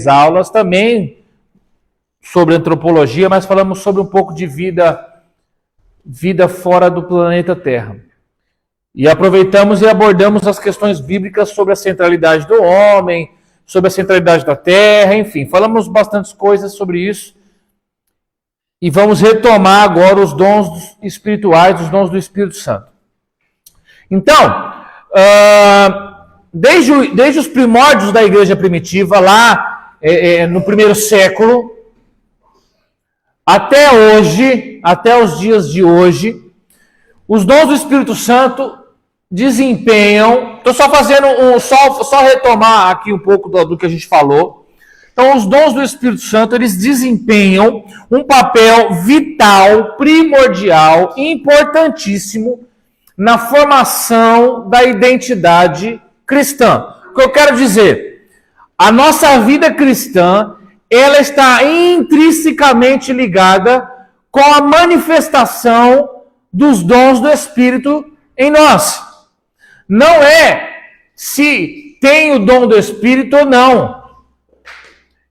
aulas também sobre antropologia, mas falamos sobre um pouco de vida fora do planeta Terra. E aproveitamos e abordamos as questões bíblicas sobre a centralidade do homem, sobre a centralidade da Terra, enfim, falamos bastantes coisas sobre isso. E vamos retomar agora os dons espirituais, os dons do Espírito Santo. Então, desde os primórdios da igreja primitiva, lá no primeiro século, até hoje, até os dias de hoje, os dons do Espírito Santo desempenham... Estou só fazendo só retomar aqui um pouco do que a gente falou. Então, os dons do Espírito Santo, eles desempenham um papel vital, primordial, importantíssimo na formação da identidade cristã. O que eu quero dizer? A nossa vida cristã, ela está intrinsecamente ligada com a manifestação dos dons do Espírito em nós. Não é se tem o dom do Espírito ou não.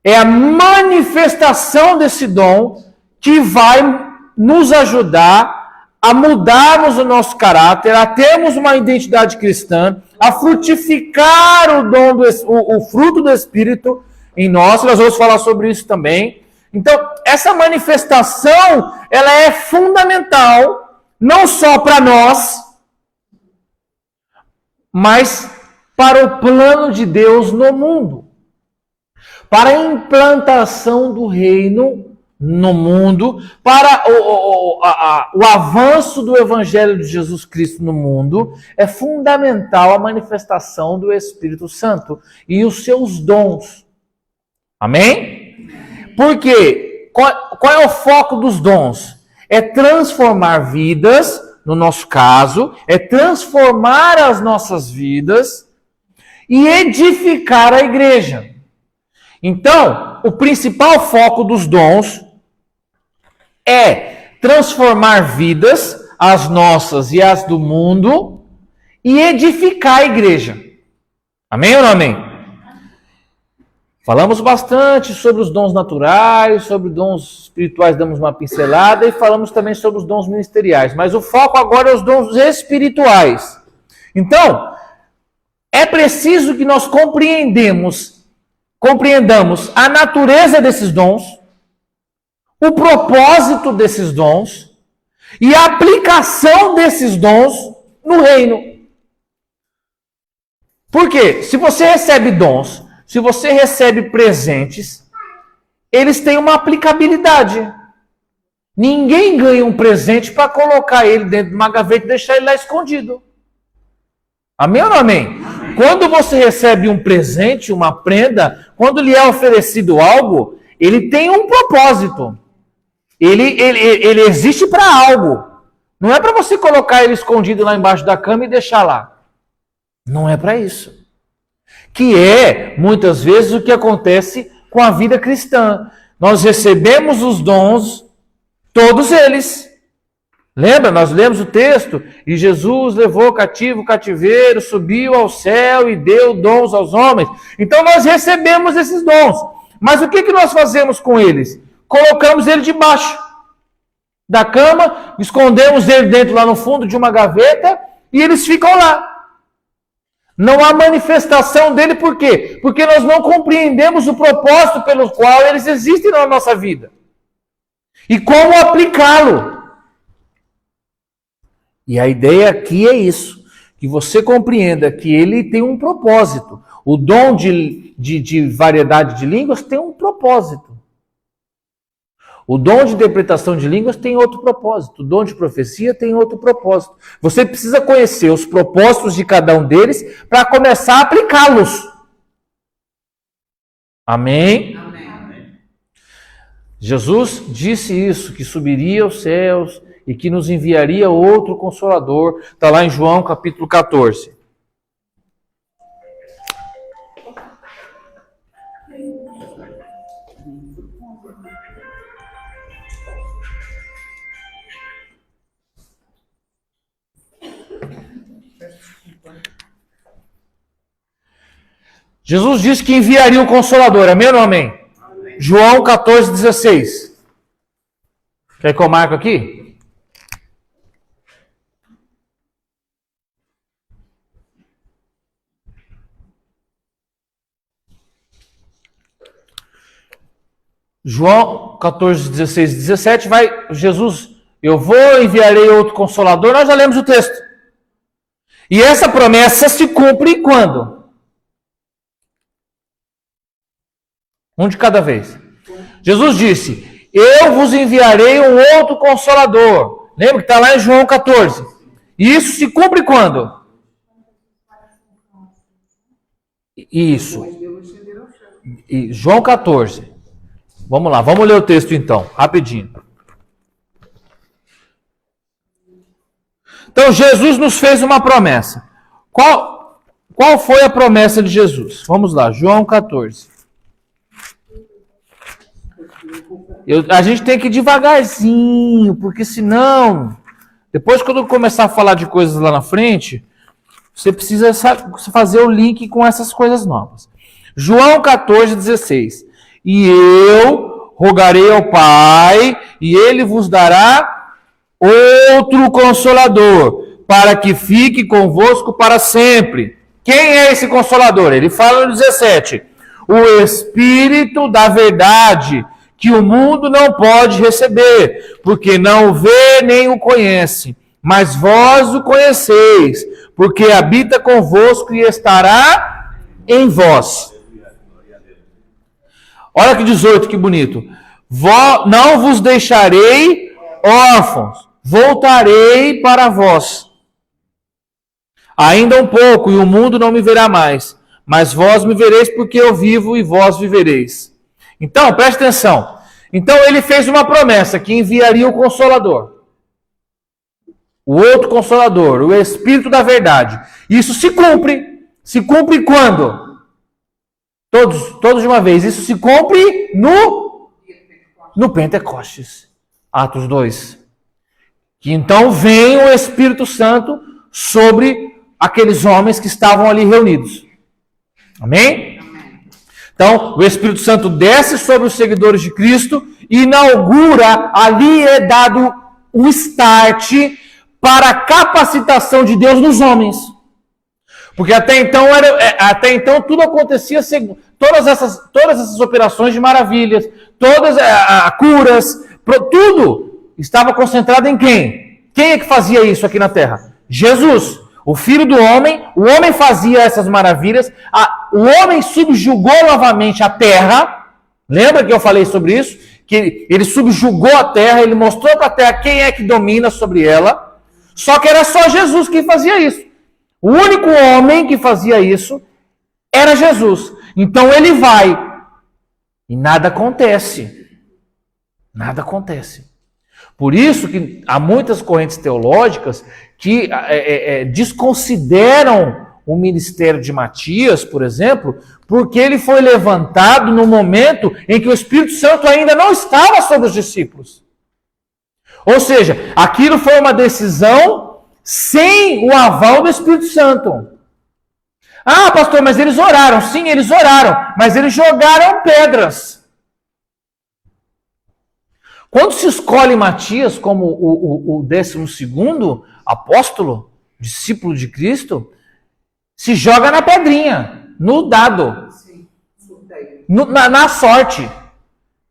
É a manifestação desse dom que vai nos ajudar a mudarmos o nosso caráter, a termos uma identidade cristã, a frutificar o fruto do Espírito em nós. Nós vamos falar sobre isso também. Então, essa manifestação, ela é fundamental, não só para nós, mas para o plano de Deus no mundo. Para a implantação do reino no mundo, para o avanço do Evangelho de Jesus Cristo no mundo, é fundamental a manifestação do Espírito Santo e os seus dons. Amém? Porque qual é o foco dos dons? É transformar vidas, no nosso caso, é transformar as nossas vidas e edificar a igreja. Então, o principal foco dos dons é transformar vidas, as nossas e as do mundo, e edificar a igreja. Amém ou não amém? Falamos bastante sobre os dons naturais, sobre dons espirituais, damos uma pincelada, e falamos também sobre os dons ministeriais. Mas o foco agora é os dons espirituais. Então, é preciso que nós compreendamos a natureza desses dons, o propósito desses dons e a aplicação desses dons no reino. Por quê? Se você recebe dons, se você recebe presentes, eles têm uma aplicabilidade. Ninguém ganha um presente para colocar ele dentro de uma gaveta e deixar ele lá escondido. Amém ou não amém? Quando você recebe um presente, uma prenda, quando lhe é oferecido algo, ele tem um propósito. Ele existe para algo. Não é para você colocar ele escondido lá embaixo da cama e deixar lá. Não é para isso. Que é, muitas vezes, o que acontece com a vida cristã. Nós recebemos os dons, todos eles. Lembra? Nós lemos o texto, e Jesus levou cativo o cativeiro, subiu ao céu e deu dons aos homens. Então nós recebemos esses dons. Mas o que nós fazemos com eles? Colocamos ele debaixo da cama, escondemos ele dentro lá no fundo de uma gaveta, e eles ficam lá. Não há manifestação dele, por quê? Porque nós não compreendemos o propósito pelo qual eles existem na nossa vida. E como aplicá-lo. E a ideia aqui é isso, que você compreenda que ele tem um propósito. O dom de variedade de línguas tem um propósito. O dom de interpretação de línguas tem outro propósito. O dom de profecia tem outro propósito. Você precisa conhecer os propósitos de cada um deles para começar a aplicá-los. Amém? Amém? Jesus disse isso, que subiria aos céus e que nos enviaria outro Consolador. Está lá em João capítulo 14. Jesus disse que enviaria o Consolador. Amém ou não amém? Amém. João 14,16. Quer que eu marco aqui? João 14, 16 e 17 vai, Jesus, eu vou, enviarei outro Consolador. Nós já lemos o texto. E essa promessa se cumpre quando? Um de cada vez. Jesus disse, eu vos enviarei um outro Consolador. Lembra que está lá em João 14. E isso se cumpre quando? Isso. E João 14. Vamos lá, vamos ler o texto então, rapidinho. Então, Jesus nos fez uma promessa. Qual foi a promessa de Jesus? Vamos lá, João 14. A gente tem que ir devagarzinho, porque senão, depois quando eu começar a falar de coisas lá na frente, você precisa fazer o link com essas coisas novas. João 14, 16. E eu rogarei ao Pai, e Ele vos dará outro Consolador, para que fique convosco para sempre. Quem é esse Consolador? Ele fala no 17. O Espírito da verdade, que o mundo não pode receber, porque não o vê nem o conhece. Mas vós o conheceis, porque habita convosco e estará em vós. Olha que 18, que bonito. Não vos deixarei órfãos, voltarei para vós. Ainda um pouco, e o mundo não me verá mais. Mas vós me vereis, porque eu vivo e vós vivereis. Então, preste atenção. Então, ele fez uma promessa, que enviaria o Consolador. O outro Consolador, o Espírito da verdade. Isso se cumpre. Se cumpre quando? Todos de uma vez. Isso se cumpre no Pentecostes. Atos 2. Que então vem o Espírito Santo sobre aqueles homens que estavam ali reunidos. Amém? Então, o Espírito Santo desce sobre os seguidores de Cristo e inaugura, ali é dado um start para a capacitação de Deus nos homens. Porque até então tudo acontecia segundo todas essas operações de maravilhas, todas curas, tudo estava concentrado em quem? Quem é que fazia isso aqui na terra? Jesus, o Filho do homem. O homem fazia essas maravilhas. O homem subjugou novamente a terra. Lembra que eu falei sobre isso? Que ele subjugou a terra, ele mostrou para a terra quem é que domina sobre ela. Só que era só Jesus quem fazia isso. O único homem que fazia isso era Jesus. Então ele vai e nada acontece. Nada acontece. Por isso que há muitas correntes teológicas que desconsideram o ministério de Matias, por exemplo, porque ele foi levantado no momento em que o Espírito Santo ainda não estava sobre os discípulos. Ou seja, aquilo foi uma decisão sem o aval do Espírito Santo. Ah, pastor, mas eles oraram. Sim, eles oraram, mas eles jogaram pedras. Quando se escolhe Matias como o 12º apóstolo, discípulo de Cristo, se joga na pedrinha, no dado, na sorte.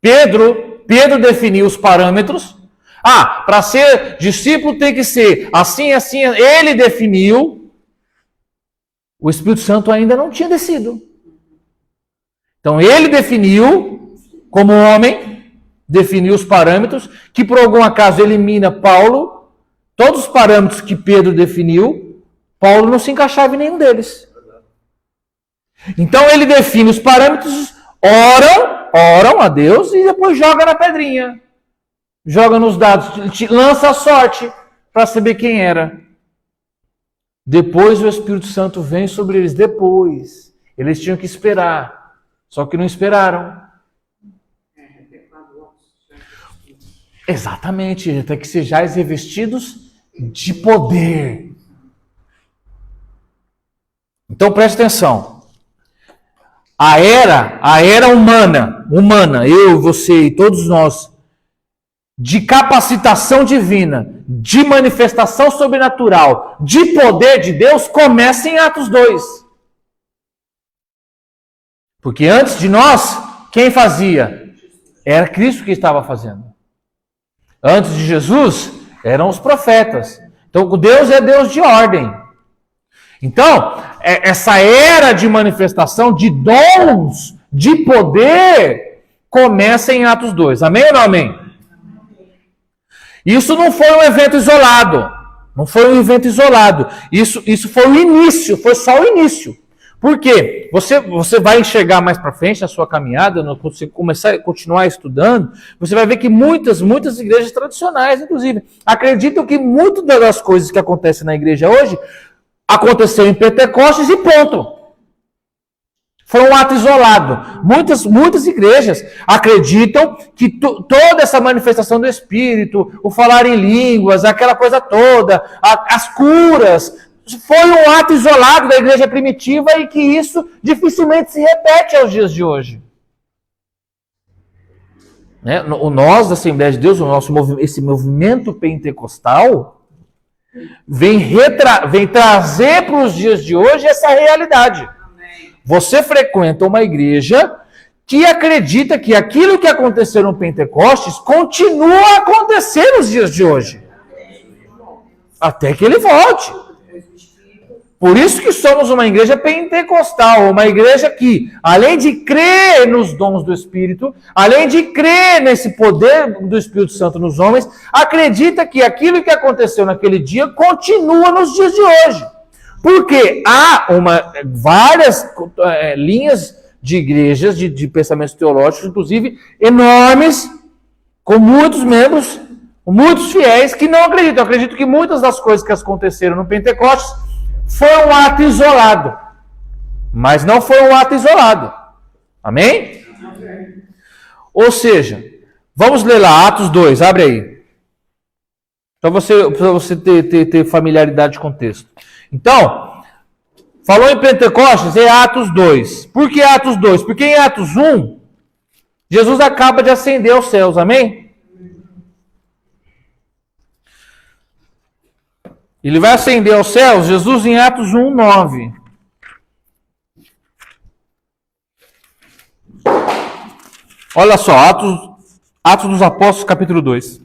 Pedro definiu os parâmetros. Para ser discípulo tem que ser assim, assim. Ele definiu. O Espírito Santo ainda não tinha descido. Então ele definiu, como homem, definiu os parâmetros, que por algum acaso elimina Paulo. Todos os parâmetros que Pedro definiu, Paulo não se encaixava em nenhum deles. Então ele define os parâmetros, oram a Deus e depois joga na pedrinha. Joga nos dados, lança a sorte para saber quem era. Depois o Espírito Santo vem sobre eles. Depois. Eles tinham que esperar. Só que não esperaram. Exatamente. Até que sejais revestidos de poder. Então preste atenção. a era humana, eu, você e todos nós, de capacitação divina, de manifestação sobrenatural, de poder de Deus, começa em Atos 2. Porque antes de nós, quem fazia? Era Cristo que estava fazendo. Antes de Jesus, eram os profetas. Então, Deus é Deus de ordem. Então, essa era de manifestação de dons, de poder, começa em Atos 2. Amém ou não amém? Isso não foi um evento isolado. Não foi um evento isolado. Isso foi o início, foi só o início. Por quê? Você vai enxergar mais para frente na sua caminhada, quando você começar a continuar estudando, você vai ver que muitas igrejas tradicionais, inclusive, acreditam que muitas das coisas que acontecem na igreja hoje aconteceu em Pentecostes e pronto. Foi um ato isolado. Muitas igrejas acreditam que toda essa manifestação do Espírito, o falar em línguas, aquela coisa toda, as curas, foi um ato isolado da igreja primitiva e que isso dificilmente se repete aos dias de hoje. Nós, da Assembleia de Deus, esse movimento pentecostal, vem trazer para os dias de hoje essa realidade. Você frequenta uma igreja que acredita que aquilo que aconteceu no Pentecostes continua a acontecer nos dias de hoje. Até que ele volte. Por isso que somos uma igreja pentecostal, uma igreja que, além de crer nos dons do Espírito, além de crer nesse poder do Espírito Santo nos homens, acredita que aquilo que aconteceu naquele dia continua nos dias de hoje. Porque há várias linhas de igrejas, de pensamentos teológicos, inclusive enormes, com muitos membros, muitos fiéis, que não acreditam. Eu acredito que muitas das coisas que aconteceram no Pentecostes foi um ato isolado. Mas não foi um ato isolado. Amém? Amém. Ou seja, vamos ler lá, Atos 2, abre aí. Para você ter familiaridade com o texto. Então, falou em Pentecostes, é Atos 2. Por que Atos 2? Porque em Atos 1, Jesus acaba de ascender aos céus, amém? Ele vai ascender aos céus, Jesus em Atos 1, 9. Olha só, Atos dos Apóstolos, capítulo 2.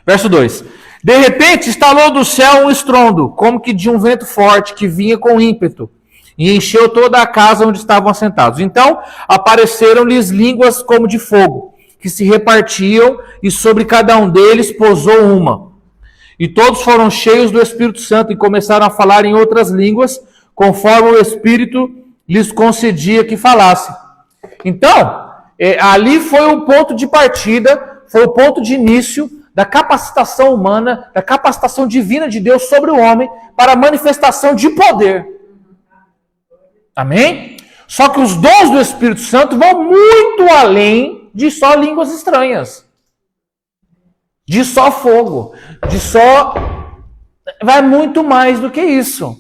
Verso 2. De repente, estalou do céu um estrondo, como que de um vento forte, que vinha com ímpeto, e encheu toda a casa onde estavam assentados. Então, apareceram-lhes línguas como de fogo, que se repartiam, e sobre cada um deles pousou uma. E todos foram cheios do Espírito Santo, e começaram a falar em outras línguas, conforme o Espírito lhes concedia que falassem. Então, ali foi o ponto de partida, foi o ponto de início da capacitação humana, da capacitação divina de Deus sobre o homem para a manifestação de poder. Amém? Só que os dons do Espírito Santo vão muito além de só línguas estranhas, de só fogo, de só... vai muito mais do que isso.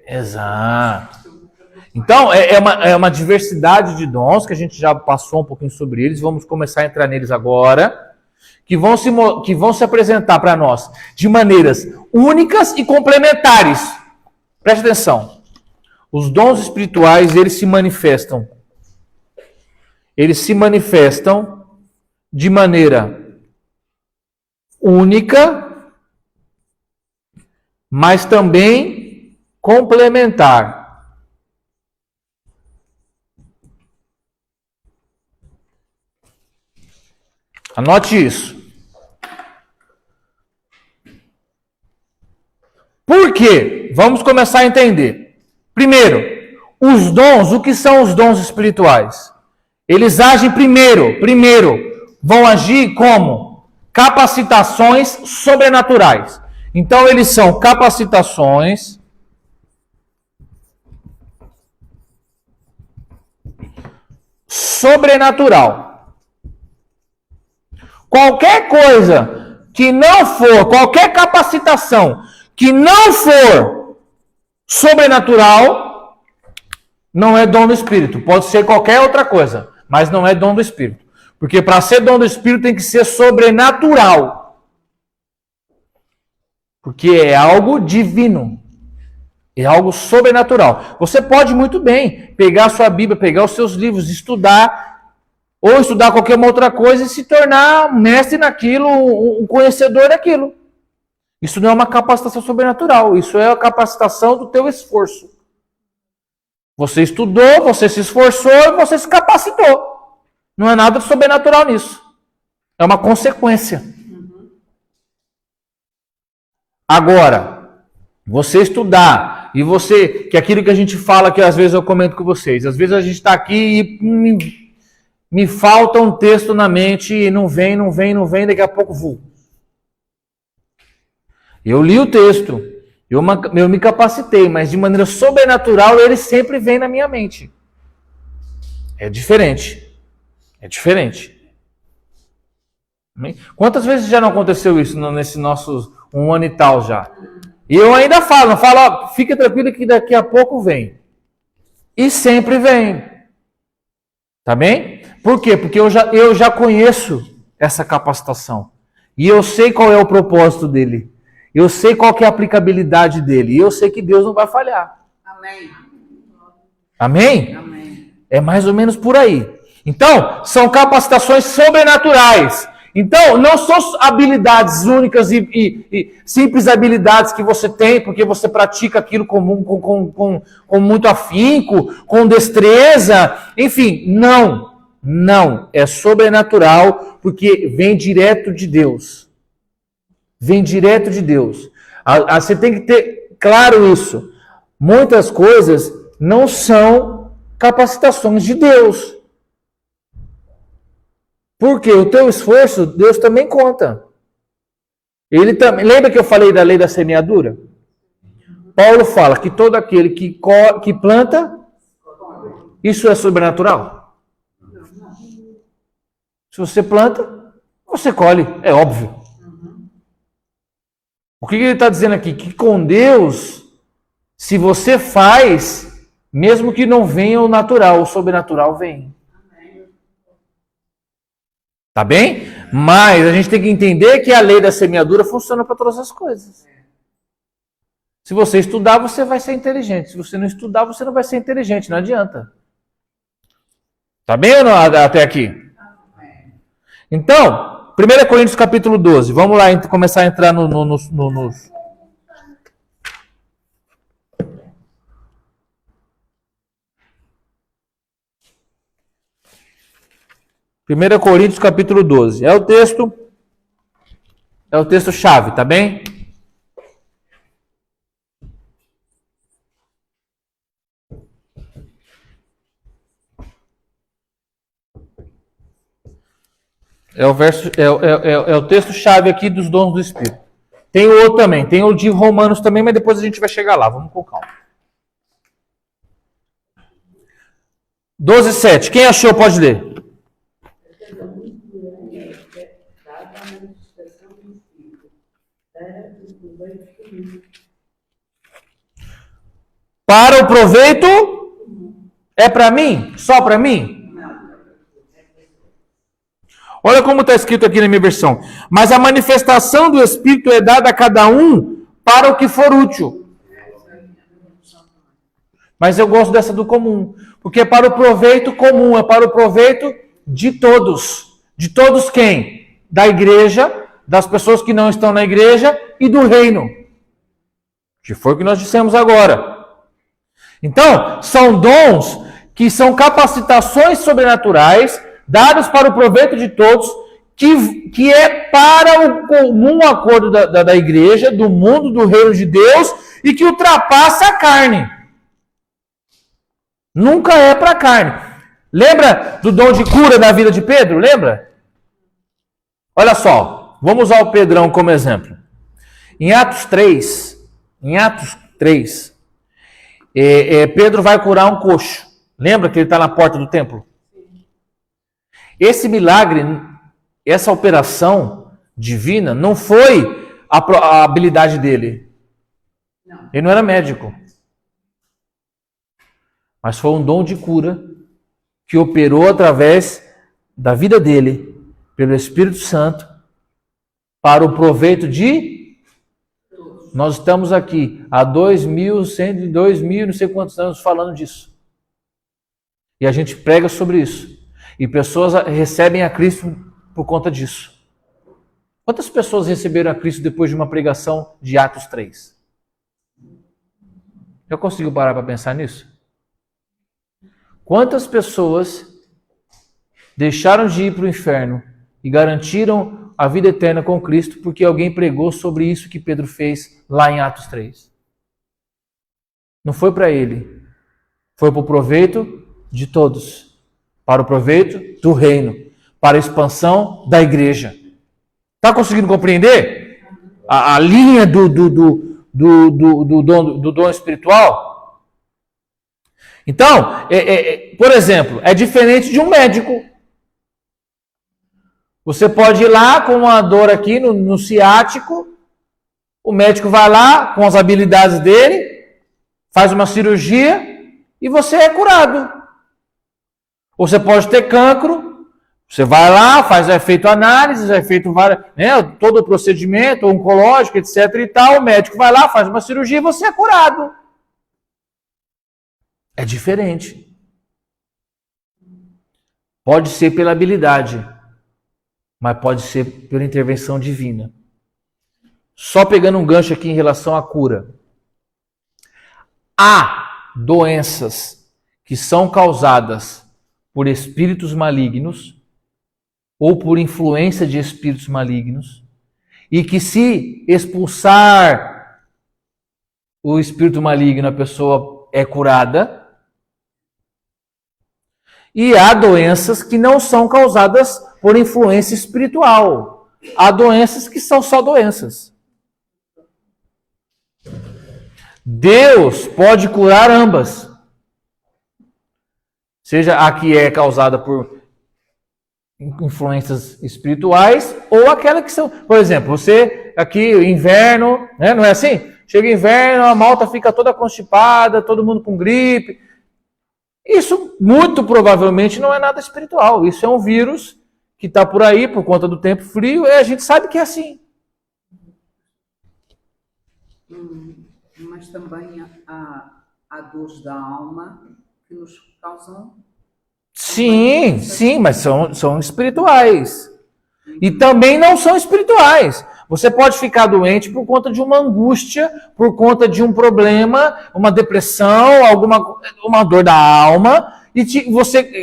Exato. Então, é uma diversidade de dons, que a gente já passou um pouquinho sobre eles, vamos começar a entrar neles agora, que vão se apresentar para nós de maneiras únicas e complementares. Preste atenção. Os dons espirituais, eles se manifestam de maneira única, mas também complementar. Anote isso. Por quê? Vamos começar a entender. Primeiro, os dons, o que são os dons espirituais? Eles agem primeiro, vão agir como capacitações sobrenaturais. Então, eles são capacitações sobrenatural. Qualquer coisa que não for, qualquer capacitação que não for sobrenatural, não é dom do Espírito. Pode ser qualquer outra coisa, mas não é dom do Espírito. Porque para ser dom do Espírito tem que ser sobrenatural. Porque é algo divino. É algo sobrenatural. Você pode muito bem pegar a sua Bíblia, pegar os seus livros, estudar, ou estudar qualquer outra coisa e se tornar mestre naquilo, um conhecedor daquilo. Isso não é uma capacitação sobrenatural, isso é a capacitação do teu esforço. Você estudou, você se esforçou e você se capacitou. Não é nada sobrenatural nisso. É uma consequência. Agora, você estudar e você, que é aquilo que a gente fala que às vezes eu comento com vocês, às vezes a gente está aqui e me falta um texto na mente e não vem, daqui a pouco vou. Eu li o texto, eu me capacitei, mas de maneira sobrenatural ele sempre vem na minha mente. É diferente. É diferente. Quantas vezes já não aconteceu isso nesse nosso 1 ano e tal já? E eu ainda falo, ó, fica tranquilo que daqui a pouco vem. E sempre vem. Tá bem? Por quê? Porque eu já conheço essa capacitação. E eu sei qual é o propósito dele. Eu sei qual que é a aplicabilidade dele. E eu sei que Deus não vai falhar. Amém. Amém? Amém. É mais ou menos por aí. Então, são capacitações sobrenaturais. Então, não são habilidades únicas e simples habilidades que você tem porque você pratica aquilo com muito afinco, com destreza. Enfim, não. Não. É sobrenatural porque vem direto de Deus. Vem direto de Deus. Você tem que ter claro isso. Muitas coisas não são capacitações de Deus. Porque o teu esforço, Deus também conta. Lembra que eu falei da lei da semeadura? Paulo fala que todo aquele que planta, isso é sobrenatural. Se você planta, você colhe, é óbvio. O que ele está dizendo aqui? Que com Deus, se você faz, mesmo que não venha o natural, o sobrenatural vem. Tá bem? Mas a gente tem que entender que a lei da semeadura funciona para todas as coisas. Se você estudar, você vai ser inteligente. Se você não estudar, você não vai ser inteligente. Não adianta. Tá bem ou não até aqui? Então, 1 Coríntios capítulo 12. Vamos lá começar a entrar nos... 1 Coríntios capítulo 12. É o texto chave, tá bem? É o texto chave aqui dos dons do Espírito. Tem o outro também, tem o de Romanos também, mas depois a gente vai chegar lá. Vamos com calma. 12:7. Quem achou pode ler. Para o proveito é para mim? Só para mim? Olha como está escrito aqui na minha versão. Mas a manifestação do Espírito é dada a cada um para o que for útil. Mas eu gosto dessa do comum. Porque é para o proveito comum, é para o proveito de todos. De todos quem? Da igreja, das pessoas que não estão na igreja e do reino. Que foi o que nós dissemos agora. Então, são dons que são capacitações sobrenaturais dados para o proveito de todos, que é para o comum acordo da igreja, do mundo, do reino de Deus, e que ultrapassa a carne. Nunca é para a carne. Lembra do dom de cura na vida de Pedro? Lembra? Olha só, vamos usar o Pedrão como exemplo. Em Atos 3, Pedro vai curar um coxo. Lembra que ele está na porta do templo? Esse milagre, essa operação divina, não foi a habilidade dele. Ele não era médico. Mas foi um dom de cura que operou através da vida dele, pelo Espírito Santo, para o proveito de... Nós estamos aqui há 2.100, não sei quantos anos falando disso. E a gente prega sobre isso. E pessoas recebem a Cristo por conta disso. Quantas pessoas receberam a Cristo depois de uma pregação de Atos 3? Já conseguiu parar para pensar nisso? Quantas pessoas deixaram de ir para o inferno e garantiram a vida eterna com Cristo porque alguém pregou sobre isso que Pedro fez lá em Atos 3? Não foi para ele. Foi para o proveito de todos. Para o proveito do reino. Para a expansão da igreja. Está conseguindo compreender a linha do dom espiritual? Então, por exemplo, é diferente de um médico. Você pode ir lá com uma dor aqui no ciático, o médico vai lá com as habilidades dele, faz uma cirurgia e você é curado. Ou você pode ter cancro, você vai lá, é feito análise, é feito todo o procedimento oncológico, etc. e tal, o médico vai lá, faz uma cirurgia e você é curado. É diferente. Pode ser pela habilidade, mas pode ser pela intervenção divina. Só pegando um gancho aqui em relação à cura. Há doenças que são causadas por espíritos malignos ou por influência de espíritos malignos e que se expulsar o espírito maligno, a pessoa é curada. E há doenças que não são causadas por influência espiritual. Há doenças que são só doenças. Deus pode curar ambas. Seja a que é causada por influências espirituais ou aquela que são... Por exemplo, você aqui, inverno, né? Não é assim? Chega inverno, a malta fica toda constipada, todo mundo com gripe. Isso muito provavelmente não é nada espiritual. Isso é um vírus que está por aí por conta do tempo frio e a gente sabe que é assim. Mas também há dores da alma que nos causam... Sim, mas são espirituais. E também não são espirituais. Você pode ficar doente por conta de uma angústia, por conta de um problema, uma depressão, uma dor da alma, e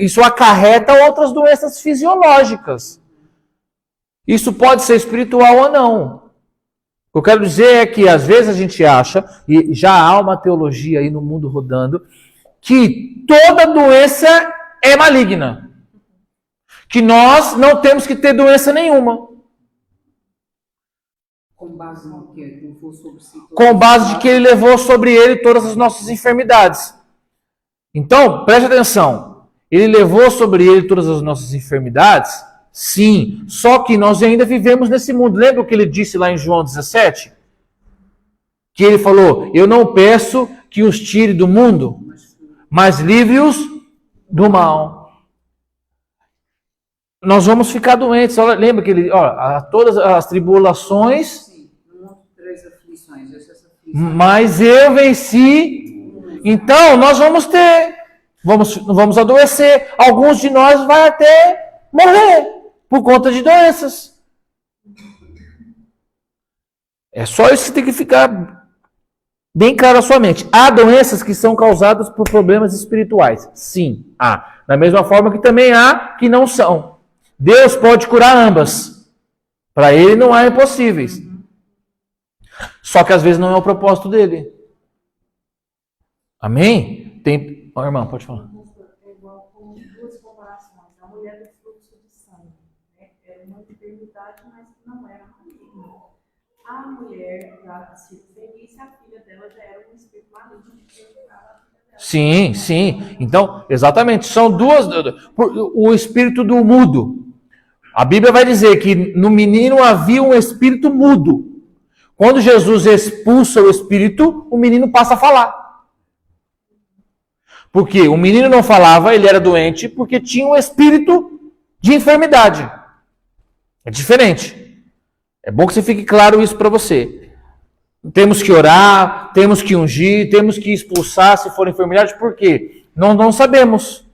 isso acarreta outras doenças fisiológicas. Isso pode ser espiritual ou não. O que eu quero dizer é que às vezes a gente acha, e já há uma teologia aí no mundo rodando, que toda doença é maligna. Que nós não temos que ter doença nenhuma. Com base no que ele levou sobre si. Com base de que ele levou sobre ele todas as nossas enfermidades. Então, preste atenção. Ele levou sobre ele todas as nossas enfermidades? Sim. Só que nós ainda vivemos nesse mundo. Lembra o que ele disse lá em João 17? Que ele falou, eu não peço que os tire do mundo, mas livre-os do mal. Nós vamos ficar doentes. Lembra que ele, todas as tribulações... Mas eu venci. Então, nós vamos ter. Vamos adoecer. Alguns de nós vai até morrer por conta de doenças. É só isso que tem que ficar bem claro na sua mente. Há doenças que são causadas por problemas espirituais. Sim, há. Da mesma forma que também há que não são. Deus pode curar ambas. Para ele não há impossíveis. Só que às vezes não é o propósito dele. Amém? Irmão, pode falar. É igual com duas comparações. A mulher do fluxo de sangue, né? Era uma enfermidade, mas não era maligna. A mulher da circunferência, a filha dela já era um espírito maligno que purificava a filha dela. Sim. Então, exatamente. São duas. O espírito do mudo. A Bíblia vai dizer que no menino havia um espírito mudo. Quando Jesus expulsa o espírito, o menino passa a falar. Porque o menino não falava, ele era doente, porque tinha um espírito de enfermidade. É diferente. É bom que você fique claro isso para você. Temos que orar, temos que ungir, temos que expulsar se for enfermidade, por quê? Não sabemos.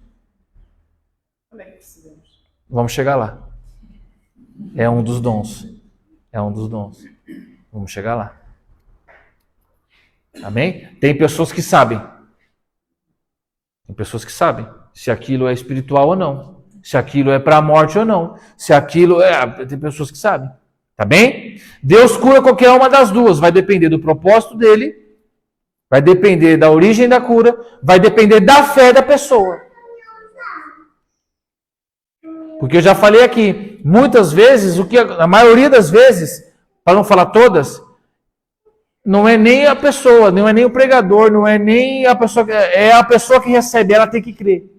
Como é que precisamos? Vamos chegar lá. É um dos dons. É um dos dons. Vamos chegar lá. Amém? Tem pessoas que sabem. Tem pessoas que sabem se aquilo é espiritual ou não. Se aquilo é para a morte ou não. Se aquilo é... Tem pessoas que sabem. Tá bem? Deus cura qualquer uma das duas. Vai depender do propósito dele. Vai depender da origem da cura. Vai depender da fé da pessoa. Porque eu já falei aqui. Muitas vezes, a maioria das vezes, para não falar todas, não é nem a pessoa, não é nem o pregador, não é nem a pessoa, é a pessoa que recebe, ela tem que crer.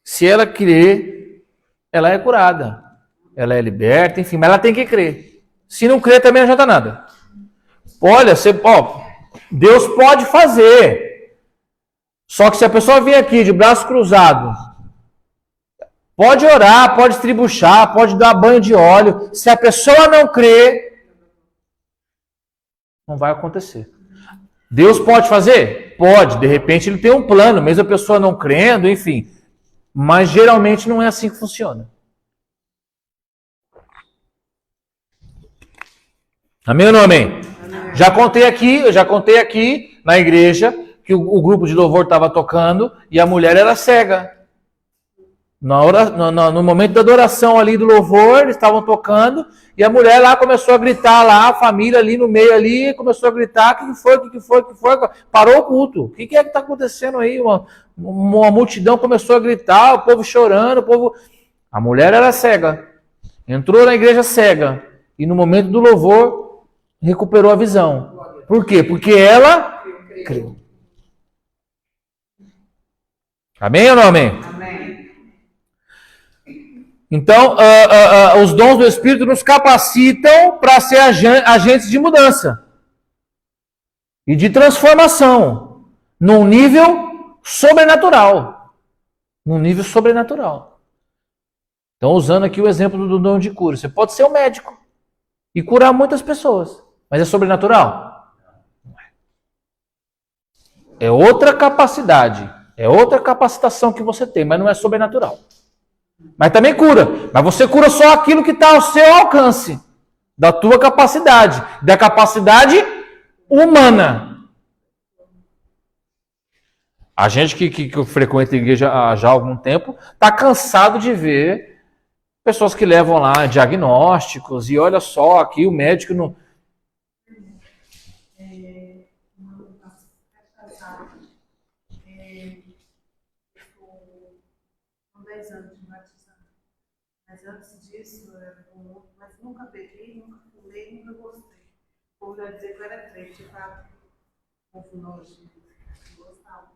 Se ela crer, ela é curada, ela é liberta, enfim, mas ela tem que crer. Se não crer, também não adianta nada. Olha, Deus pode fazer, só que se a pessoa vir aqui de braço cruzado, pode orar, pode estribuchar, pode dar banho de óleo, se a pessoa não crer, não vai acontecer. Deus pode fazer? Pode. De repente ele tem um plano, mesmo a pessoa não crendo, enfim. Mas geralmente não é assim que funciona. Amém ou não amém? Amém. Já contei aqui na igreja que o grupo de louvor estava tocando e a mulher era cega. No momento da adoração ali do louvor, eles estavam tocando e a mulher lá começou a gritar lá, a família ali no meio ali, começou a gritar, o que foi? Parou o culto. O que é que está acontecendo aí? Uma multidão começou a gritar, o povo chorando, A mulher era cega, entrou na igreja cega e no momento do louvor recuperou a visão. Por quê? Porque ela creu. Amém ou não amém? Amém. Então, os dons do Espírito nos capacitam para ser agentes de mudança e de transformação num nível sobrenatural. Num nível sobrenatural. Então, usando aqui o exemplo do dom de cura. Você pode ser um médico e curar muitas pessoas, mas é sobrenatural? Não é. É outra capacidade, é outra capacitação que você tem, mas não é sobrenatural. Mas também cura. Mas você cura só aquilo que está ao seu alcance. Da tua capacidade. Da capacidade humana. A gente que frequenta a igreja já há algum tempo está cansado de ver pessoas que levam lá diagnósticos e olha só, aqui o médico não... Mas antes disso, mas nunca bebi, nunca fumei, nunca gostei. O povo ia dizer que eu era crente, tá? Povo nojento, gostava.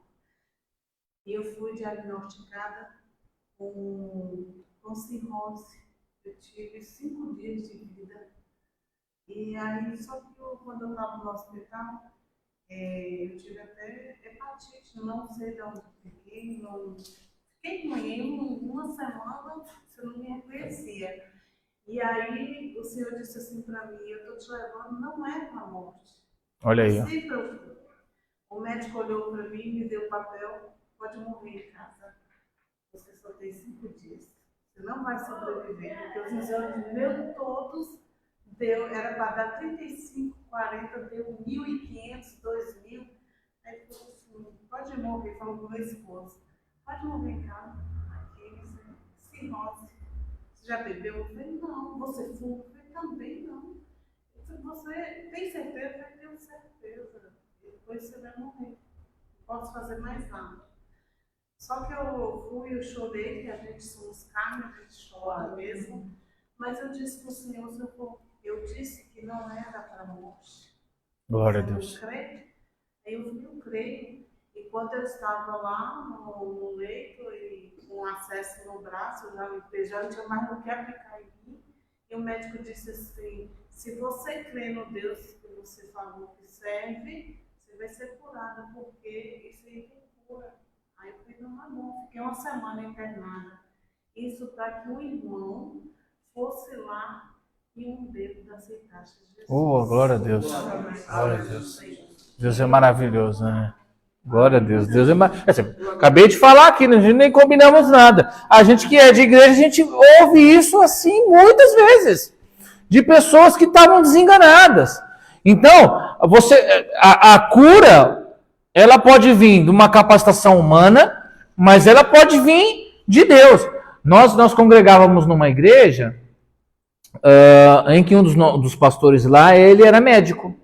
E eu fui diagnosticada com cirrose. Eu tive 5 dias de vida. E aí, só que quando eu estava no hospital, eu tive até hepatite, não sei de onde peguei, não... Fiquei ruim, uma semana, você não me reconhecia. E aí o Senhor disse assim para mim, eu estou te levando, não é para a morte. Olha aí. Se preocupe. O médico olhou para mim e me deu o papel, pode morrer em casa. Você só tem 5 dias. Você não vai sobreviver, porque os exames meus todos era para dar 35, 40, deu 1.500, 2.000. Aí ele falou assim, pode morrer, falou com o meu esposo. Pode morrer em casa, aqui, cirrose. Você já bebeu? Eu falei, não. Você fuma? Eu falei, também não. Você tem certeza? Eu tenho certeza. Depois você vai morrer. Não posso fazer mais nada. Só que eu chorei, que a gente somos carne, a gente chora mesmo. Mas eu disse para o Senhor, eu disse que não era para a morte. Glória a Deus. Aí eu creio. E quando eu estava lá no leito e com acesso no braço, já não tinha mais o que aplicar em mim, E o médico disse assim, se você crê no Deus que você falou que serve, você vai ser curada, porque isso aí tem cura. Aí eu falei, não, tá bom, fiquei uma semana internada. Isso para que o irmão fosse lá e um dedo aceitasse Jesus. Oh, glória a Deus. Glória a Deus. Deus é maravilhoso, né? Glória a Deus. Deus é maravilhoso. Acabei de falar aqui, a gente nem combinamos nada. A gente que é de igreja, a gente ouve isso assim muitas vezes. De pessoas que estavam desenganadas. Então, a cura, ela pode vir de uma capacitação humana, mas ela pode vir de Deus. Nós congregávamos numa igreja em que um dos pastores lá, ele era médico.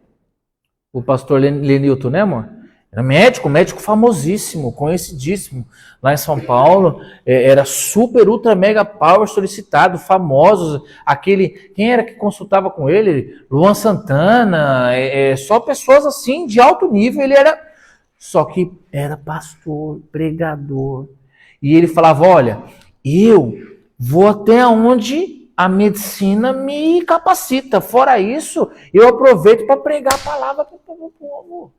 O pastor Lenilton, né, amor? Era médico famosíssimo, conhecidíssimo. Lá em São Paulo, era super, ultra, mega power solicitado, famosos. Quem era que consultava com ele? Luan Santana, só pessoas assim, de alto nível. Ele era, só que era pastor, pregador. E ele falava, olha, eu vou até onde a medicina me capacita. Fora isso, eu aproveito para pregar a palavra para o povo.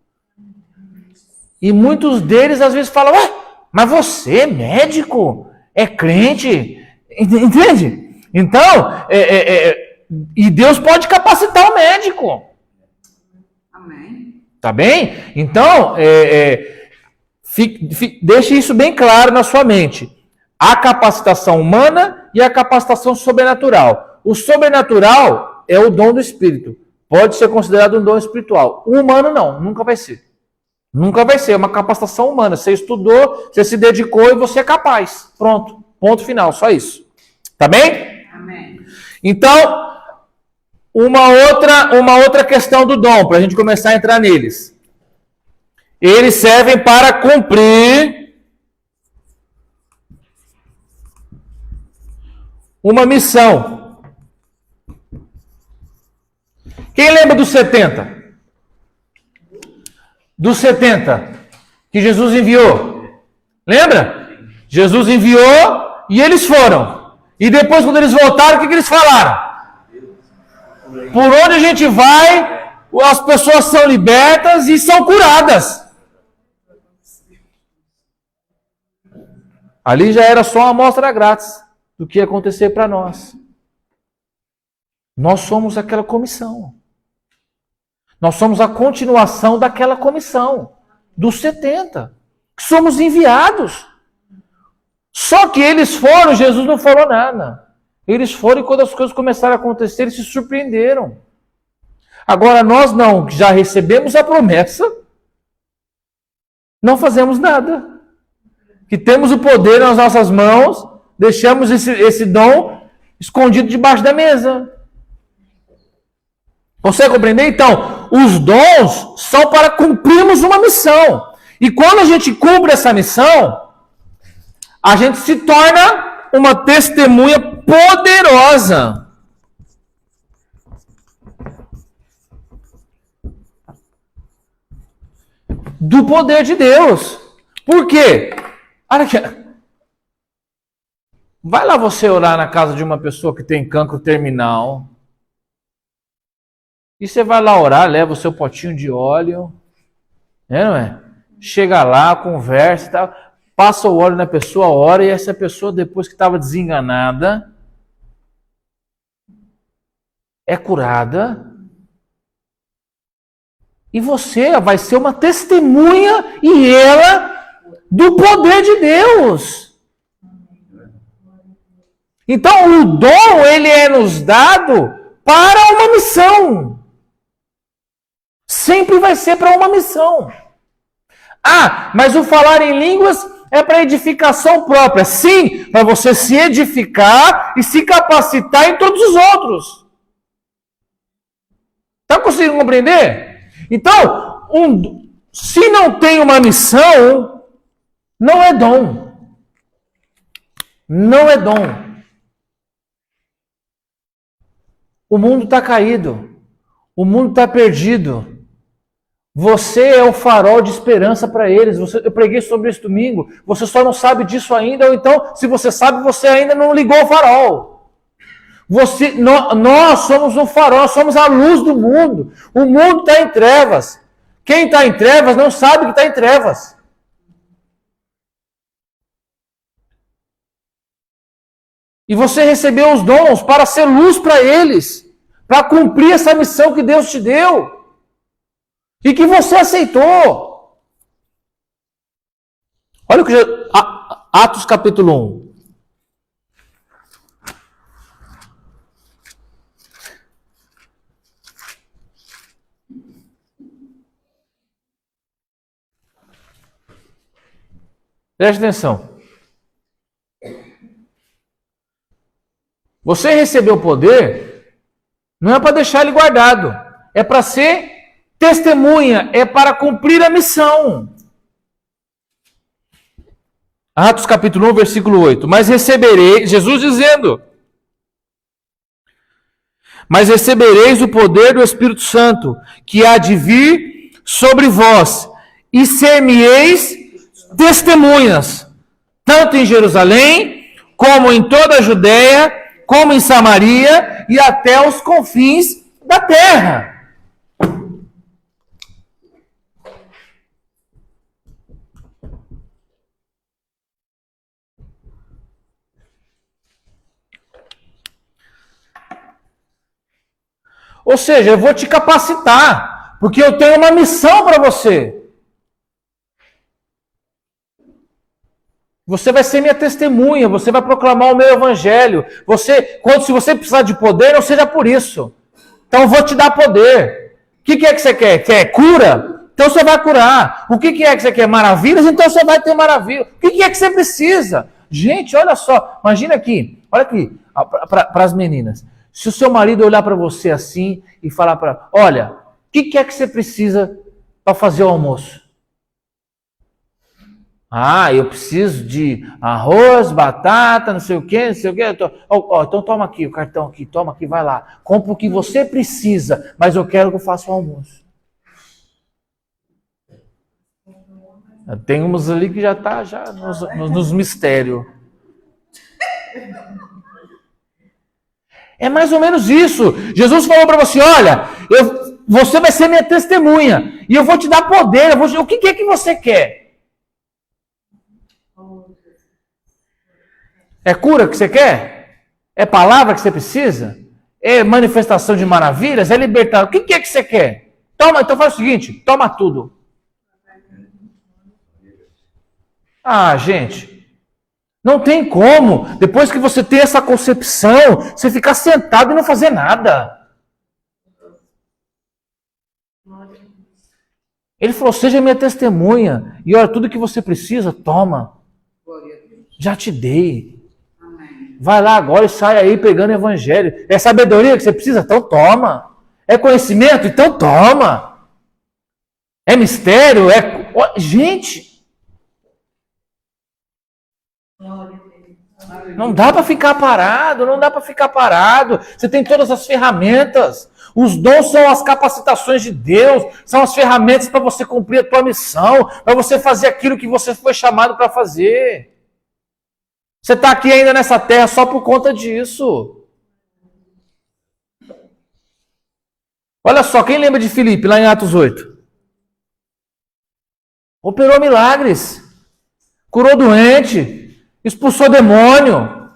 E muitos deles às vezes falam, ué, mas você é médico? É crente? Entende? Então, e Deus pode capacitar o médico. Amém. Tá bem? Então, deixe isso bem claro na sua mente. A capacitação humana e a capacitação sobrenatural. O sobrenatural é o dom do Espírito. Pode ser considerado um dom espiritual. O humano não, nunca vai ser. Nunca vai ser, é uma capacitação humana. Você estudou, você se dedicou e você é capaz. Pronto, ponto final, só isso. Tá bem? Amém. Então, uma outra questão do dom, para a gente começar a entrar neles. Eles servem para cumprir uma missão. Quem lembra dos 70? Dos 70 que Jesus enviou. Lembra? Jesus enviou e eles foram. E depois, quando eles voltaram, o que eles falaram? Por onde a gente vai, as pessoas são libertas e são curadas. Ali já era só uma amostra grátis do que ia acontecer para nós. Nós somos aquela comissão. Nós somos a continuação daquela comissão, dos 70, que somos enviados. Só que eles foram, Jesus não falou nada. Eles foram e quando as coisas começaram a acontecer, eles se surpreenderam. Agora nós não, que já recebemos a promessa, não fazemos nada. Que temos o poder nas nossas mãos, deixamos esse dom escondido debaixo da mesa. Consegue compreender? Então, os dons são para cumprirmos uma missão. E quando a gente cumpre essa missão, a gente se torna uma testemunha poderosa. Do poder de Deus. Por quê? Olha aqui. Vai lá você orar na casa de uma pessoa que tem cancro terminal. E você vai lá orar, leva o seu potinho de óleo, não é? Chega lá, conversa e tal, passa o óleo na pessoa, ora, e essa pessoa, depois que estava desenganada, é curada. E você vai ser uma testemunha, e ela, do poder de Deus. Então, o dom, ele é nos dado para uma missão. Sempre vai ser para uma missão. Ah, mas o falar em línguas é para edificação própria. Sim, para você se edificar e se capacitar em todos os outros. Está conseguindo compreender? Então, se não tem uma missão, não é dom. Não é dom. O mundo está caído. O mundo está perdido. Você é o farol de esperança para eles. Eu preguei sobre isso domingo. Você só não sabe disso ainda, ou então, se você sabe, você ainda não ligou o farol. Nós somos um farol, somos a luz do mundo. O mundo está em trevas. Quem está em trevas não sabe que está em trevas. E você recebeu os dons para ser luz para eles, para cumprir essa missão que Deus te deu e que você aceitou. Olha o que Atos capítulo 1. Preste atenção. Você recebeu poder, não é para deixar ele guardado, é para ser testemunha, é para cumprir a missão. Atos capítulo 1, versículo 8. Mas recebereis, Jesus dizendo, mas recebereis o poder do Espírito Santo, que há de vir sobre vós, e ser-me-eis testemunhas, tanto em Jerusalém, como em toda a Judéia, como em Samaria e até os confins da terra. Ou seja, eu vou te capacitar, porque eu tenho uma missão para você. Você vai ser minha testemunha, você vai proclamar o meu evangelho. Se você precisar de poder, não seja por isso. Então eu vou te dar poder. O que é que você quer? Quer cura? Então você vai curar. O que é que você quer? Maravilhas? Então você vai ter maravilha. O que é que você precisa? Gente, olha só. Imagina aqui. Olha aqui. Para as meninas. Se o seu marido olhar para você assim e falar para... Olha, o que é que você precisa para fazer o almoço? Ah, eu preciso de arroz, batata, não sei o quê. Então toma aqui o cartão aqui, toma aqui, vai lá. Compra o que você precisa, mas eu quero que eu faça o almoço. Tem uns ali que já está nos mistérios. É mais ou menos isso. Jesus falou para você, olha, você vai ser minha testemunha, e eu vou te dar poder. O que é que você quer? É cura que você quer? É palavra que você precisa? É manifestação de maravilhas? É libertar? O que é que você quer? Toma, então faz o seguinte, toma tudo. Ah, gente, não tem como, depois que você tem essa concepção, você ficar sentado e não fazer nada. Ele falou, seja minha testemunha, e olha, tudo que você precisa, toma. Já te dei. Vai lá agora e sai aí pegando o evangelho. É sabedoria que você precisa? Então toma. É conhecimento? Então toma. É mistério? Gente! Não dá para ficar parado, não dá para ficar parado. Você tem todas as ferramentas. Os dons são as capacitações de Deus, são as ferramentas para você cumprir a tua missão, para você fazer aquilo que você foi chamado para fazer. Você está aqui ainda nessa terra só por conta disso. Olha só, quem lembra de Filipe, lá em Atos 8? Operou milagres. Curou doente. Expulsou demônio.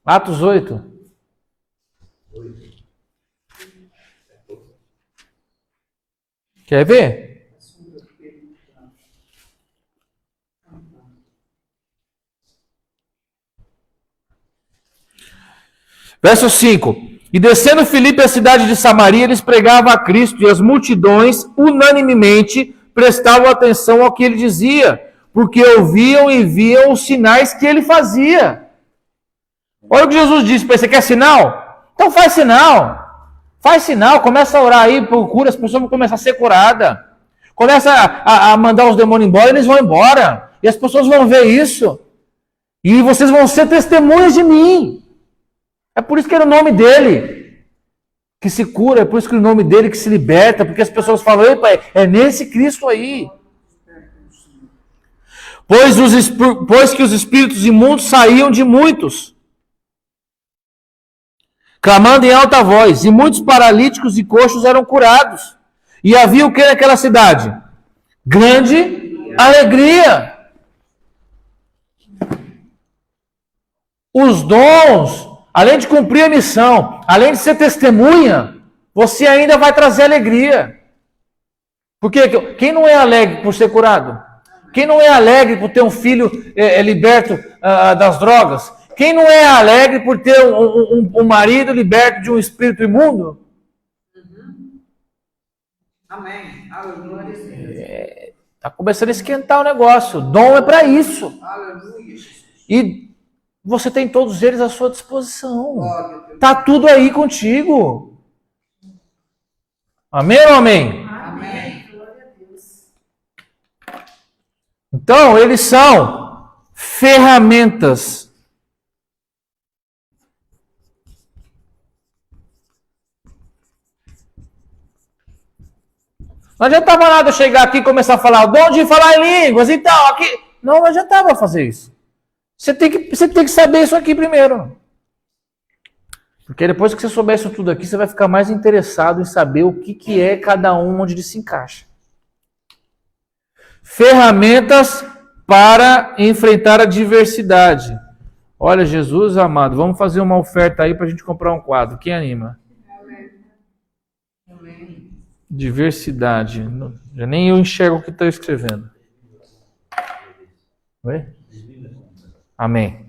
Atos 8. Quer ver? Verso 5. E descendo Filipe à cidade de Samaria, eles pregavam a Cristo, e as multidões, unanimemente, prestavam atenção ao que ele dizia, porque ouviam e viam os sinais que ele fazia. Olha o que Jesus disse para ele, você quer sinal? Então faz sinal. Faz sinal, começa a orar aí por cura, as pessoas vão começar a ser curadas. Começa a mandar os demônios embora, eles vão embora. E as pessoas vão ver isso. E vocês vão ser testemunhas de mim. É por isso que era o nome dele que se cura, é por isso que o nome dele que se liberta, porque as pessoas falam, epa, é nesse Cristo aí. Pois que os espíritos imundos saíam de muitos, clamando em alta voz, e muitos paralíticos e coxos eram curados. E havia o que naquela cidade? Grande alegria. Os dons, além de cumprir a missão, além de ser testemunha, você ainda vai trazer alegria. Porque quem não é alegre por ser curado? Quem não é alegre por ter um filho liberto das drogas? Quem não é alegre por ter um marido liberto de um espírito imundo? Amém. Aleluia. Está começando a esquentar o negócio. Dom é para isso. Aleluia. E você tem todos eles à sua disposição. Está tudo aí contigo. Amém ou amém? Amém. Glória a Deus. Então, eles são ferramentas. Não adiantava nada eu chegar aqui e começar a falar o dom de falar em línguas e tal. Aqui. Não adiantava fazer isso. Você tem que saber isso aqui primeiro. Porque depois que você souber isso tudo aqui, você vai ficar mais interessado em saber o que é cada um, onde ele se encaixa. Ferramentas para enfrentar a diversidade. Olha, Jesus amado, vamos fazer uma oferta aí para a gente comprar um quadro. Quem anima? Amém. Diversidade. Já nem eu enxergo o que está escrevendo. Oi? Amém.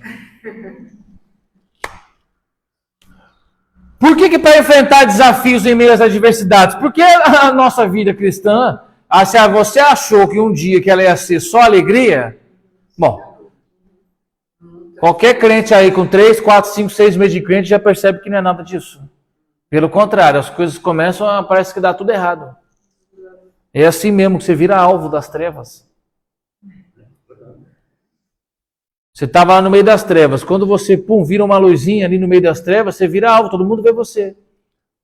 Por que para enfrentar desafios em meio às adversidades? Porque a nossa vida cristã, se você achou que um dia que ela ia ser só alegria, bom, qualquer crente aí com 3, 4, 5, 6 meses de crente já percebe que não é nada disso. Pelo contrário, as coisas começam a parece que dá tudo errado. É assim mesmo que você vira alvo das trevas. Você estava lá no meio das trevas. Quando você, vira uma luzinha ali no meio das trevas, você vira alvo, todo mundo vê você.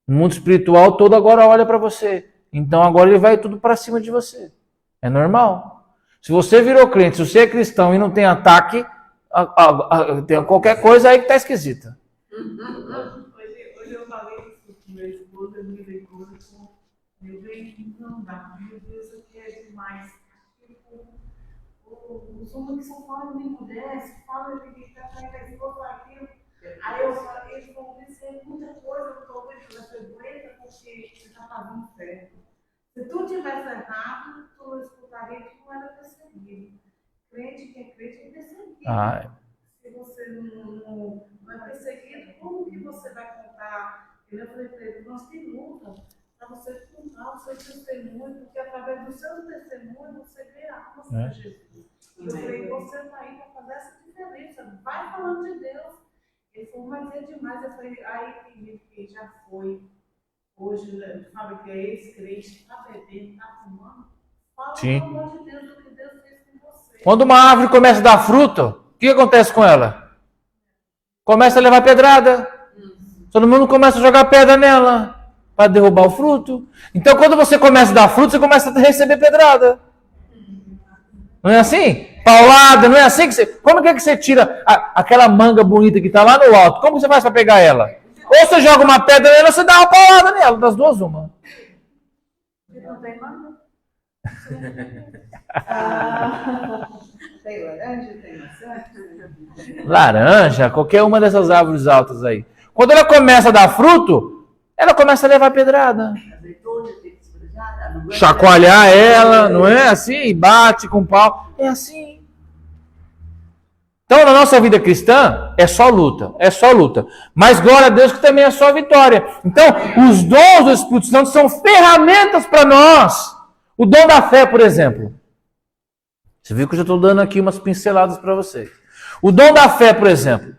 O mundo espiritual todo agora olha para você. Então agora ele vai tudo para cima de você. É normal. Se você virou crente, se você é cristão e não tem ataque, tem qualquer coisa aí que está esquisita. Hoje eu falei isso com meu esposo, eu me dei conta com meu bem, não dá. Meu Deus, isso aqui é demais. Os homens que só falam nem pudesse, falam que está saindo da esposa, aquilo. Aí eu falei, eles vão dizer muita coisa, eu estou ouvindo, você aguenta porque você está fazendo certo. Se tu tivesse errado, tu não escutaria que não era perseguido. Crente que é crente é perseguido. Se você não é perseguido, como que você vai contar? Eu falei para ele, nós temos luta para você contar o seu testemunho, porque através do seu testemunho você vê a alma para Jesus. Eu falei, você está aí para fazer essa diferença, vai falando de Deus. Ele falou, mas é demais. Eu falei, aí tem gente que já foi, hoje, sabe que é ex-crente, está bebendo, está fumando. Fala pelo amor de Deus, do que Deus fez com você. Quando uma árvore começa a dar fruto, o que acontece com ela? Começa a levar pedrada. Todo mundo começa a jogar pedra nela para derrubar o fruto. Então, quando você começa a dar fruto, você começa a receber pedrada. Não é assim? Paulada, não é assim que você... Como é que você tira aquela manga bonita que está lá no alto? Como você faz para pegar ela? Ou você joga uma pedra nela, ou você dá uma paulada nela. Das duas, uma. Não tem manga? Tem laranja, tem maçã? Laranja, qualquer uma dessas árvores altas aí. Quando ela começa a dar fruto, ela começa a levar pedrada. Chacoalhar ela, não é assim? Bate com pau. É assim. Então, na nossa vida cristã, é só luta. É só luta. Mas glória a Deus que também é só vitória. Então, os dons do Espírito Santo são ferramentas para nós. O dom da fé, por exemplo. Você viu que eu já estou dando aqui umas pinceladas para vocês. O dom da fé, por exemplo.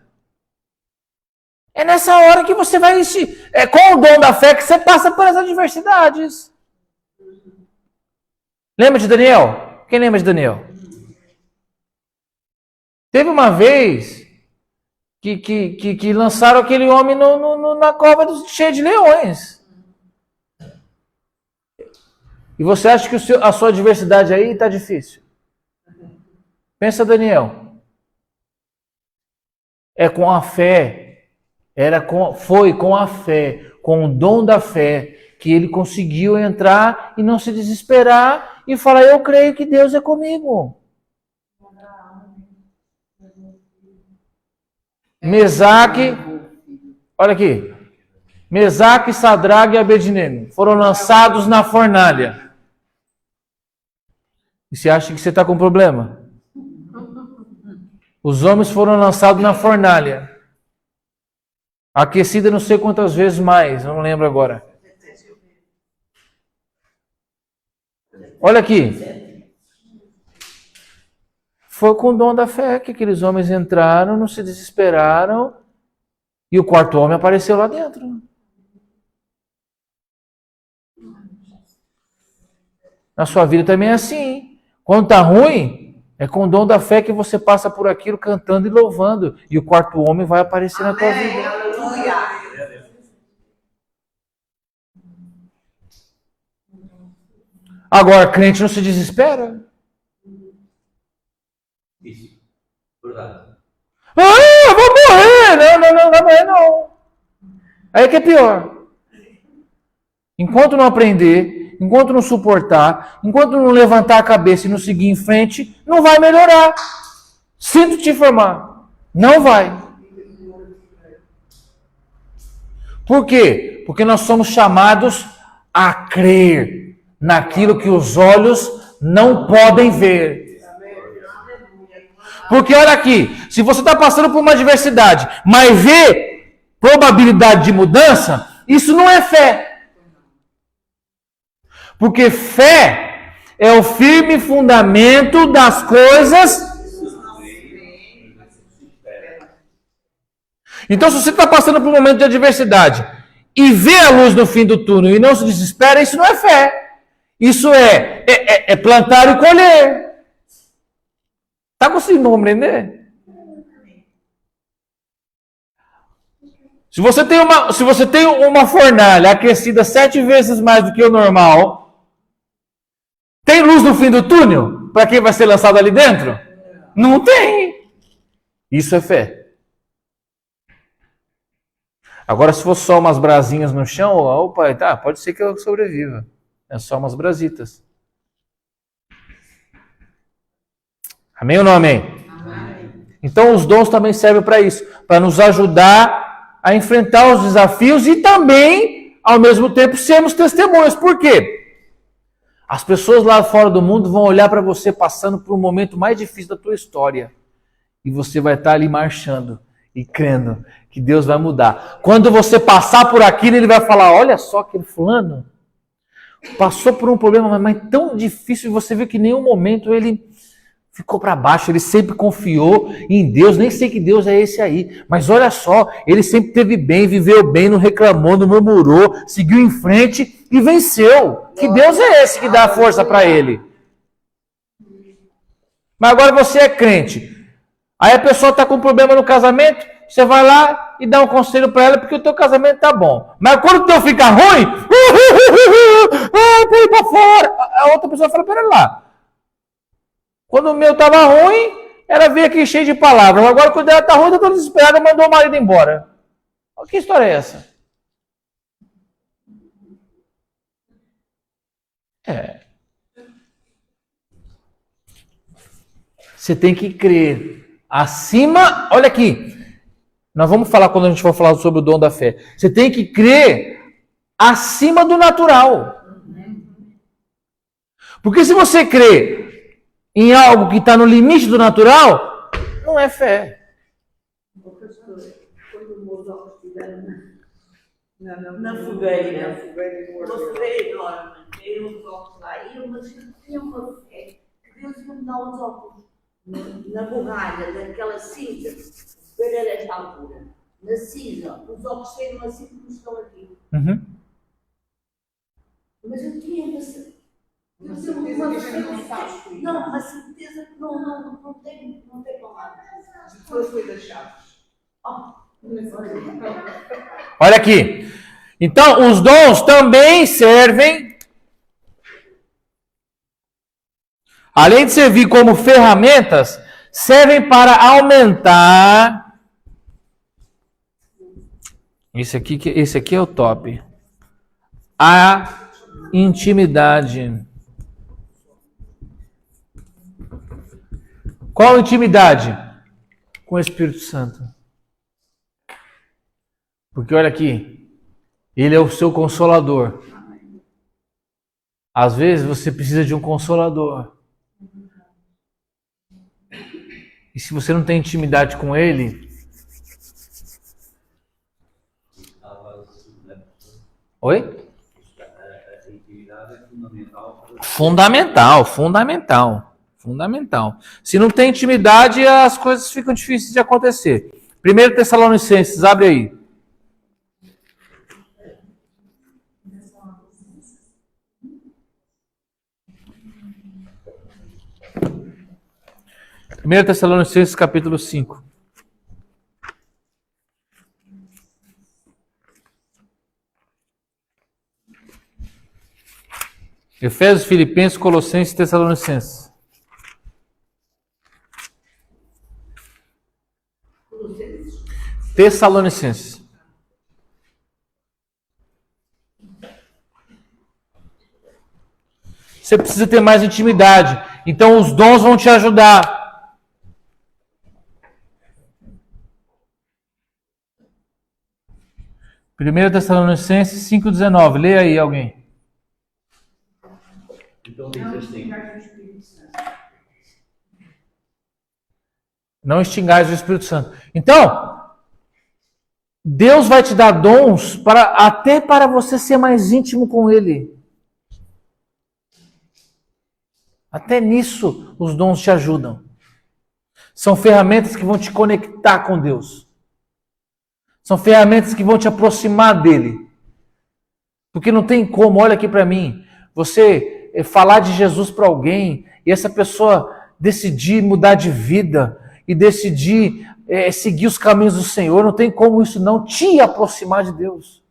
É nessa hora que você vai... É com o dom da fé que você passa por as adversidades. Lembra de Daniel? Quem lembra de Daniel? Teve uma vez que lançaram aquele homem na cova cheia de leões. E você acha que a sua adversidade aí está difícil? Pensa, Daniel. É com a fé, foi com a fé, com o dom da fé, que ele conseguiu entrar e não se desesperar e falar, eu creio que Deus é comigo. Mesaque, olha aqui. Mesaque, Sadraque e Abednego foram lançados na fornalha. E você acha que você está com problema? Os homens foram lançados na fornalha. Aquecida não sei quantas vezes mais, não lembro agora. Olha aqui. Foi com o dom da fé que aqueles homens entraram, não se desesperaram, e o quarto homem apareceu lá dentro. Na sua vida também é assim. Quando está ruim, é com o dom da fé que você passa por aquilo cantando e louvando, e o quarto homem vai aparecer na tua vida. Aleluia. Agora, crente não se desespera. Isso. Verdade. Ah, eu vou morrer! Não vai morrer não. Aí que é pior. Enquanto não aprender, enquanto não suportar, enquanto não levantar a cabeça e não seguir em frente, não vai melhorar. Sinto te informar. Não vai. Por quê? Porque nós somos chamados a crer naquilo que os olhos não podem ver. Porque olha aqui, se você está passando por uma adversidade, mas vê probabilidade de mudança, isso não é fé. Porque fé é o firme fundamento das coisas. Então, se você está passando por um momento de adversidade e vê a luz no fim do túnel e não se desespera, isso não é fé. Isso é plantar e colher. Está conseguindo compreender? Se você tem uma fornalha aquecida 7 vezes mais do que o normal, tem luz no fim do túnel para quem vai ser lançado ali dentro? Não tem. Isso é fé. Agora, se for só umas brasinhas no chão, opa, tá, pode ser que eu sobreviva. É só umas brasitas. Amém ou não amém? Amém. Então, os dons também servem para isso, para nos ajudar a enfrentar os desafios e também, ao mesmo tempo, sermos testemunhas. Por quê? As pessoas lá fora do mundo vão olhar para você passando por um momento mais difícil da tua história. E você vai estar ali marchando e crendo que Deus vai mudar. Quando você passar por aquilo, ele vai falar, olha só aquele fulano passou por um problema mas tão difícil e você viu que em nenhum momento ele ficou para baixo, ele sempre confiou em Deus, nem sei que Deus é esse aí, mas olha só, ele sempre teve bem, viveu bem, não reclamou, não murmurou, seguiu em frente e venceu. Que Deus é esse que dá força para ele? Mas agora você é crente, aí a pessoa está com problema no casamento, você vai lá e dá um conselho para ela porque o teu casamento tá bom. Mas quando o teu fica ruim, põe para fora. A outra pessoa fala, pera lá. Quando o meu estava ruim, ela veio aqui cheia de palavras. Agora, quando ela está ruim, eu estou desesperada, mandou o marido embora. Que história é essa? Você tem que crer. Acima, olha aqui. Nós vamos falar quando a gente for falar sobre o dom da fé. Você tem que crer acima do natural. Porque se você crê em algo que está no limite do natural, não é fé. Quando o Mozart estiver na fogueira, veio os óculos lá, e eu tinha uma fé que Deus ia me dar os óculos na borralha daquela cinza, para esta altura, na cinza, os óculos saíram assim como estão aqui. Mas eu tinha uma certeza que não tem palavras. Depois foi das chaves. Olha aqui. Então, os dons também servem, além de servir como ferramentas, servem para aumentar. Esse aqui é o top. A intimidade. Qual intimidade? Com o Espírito Santo. Porque olha aqui, ele é o seu consolador. Às vezes você precisa de um consolador. E se você não tem intimidade com ele... Oi? A intimidade é fundamental. Fundamental. Se não tem intimidade, as coisas ficam difíceis de acontecer. 1 Tessalonicenses, abre aí. Primeiro Tessalonicenses, capítulo 5. Efésios, Filipenses, Colossenses e Tessalonicenses. Tessalonicenses. Você precisa ter mais intimidade. Então os dons vão te ajudar. Primeiro Tessalonicenses 5,19. Leia aí alguém. Então diz assim. Não extingais o Espírito Santo. Então, Deus vai te dar dons até para você ser mais íntimo com Ele. Até nisso os dons te ajudam. São ferramentas que vão te conectar com Deus. São ferramentas que vão te aproximar dele. Porque não tem como, olha aqui para mim, você falar de Jesus para alguém e essa pessoa decidir mudar de vida e decidir seguir os caminhos do Senhor, não tem como isso não te aproximar de Deus.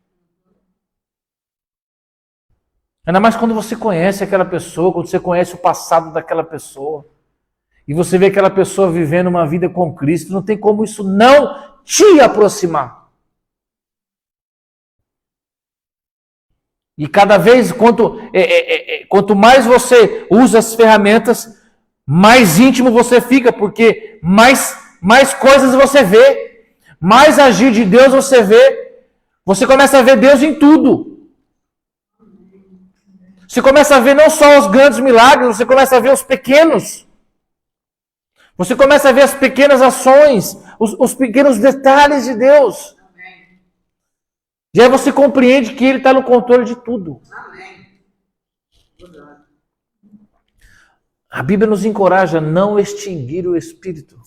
Ainda mais quando você conhece aquela pessoa, quando você conhece o passado daquela pessoa e você vê aquela pessoa vivendo uma vida com Cristo, não tem como isso não te aproximar. E cada vez, quanto mais você usa as ferramentas, mais íntimo você fica, porque mais coisas você vê, mais agir de Deus você vê. Você começa a ver Deus em tudo. Você começa a ver não só os grandes milagres, você começa a ver os pequenos. Você começa a ver as pequenas ações, os pequenos detalhes de Deus. E aí você compreende que Ele está no controle de tudo. A Bíblia nos encoraja a não extinguir o Espírito.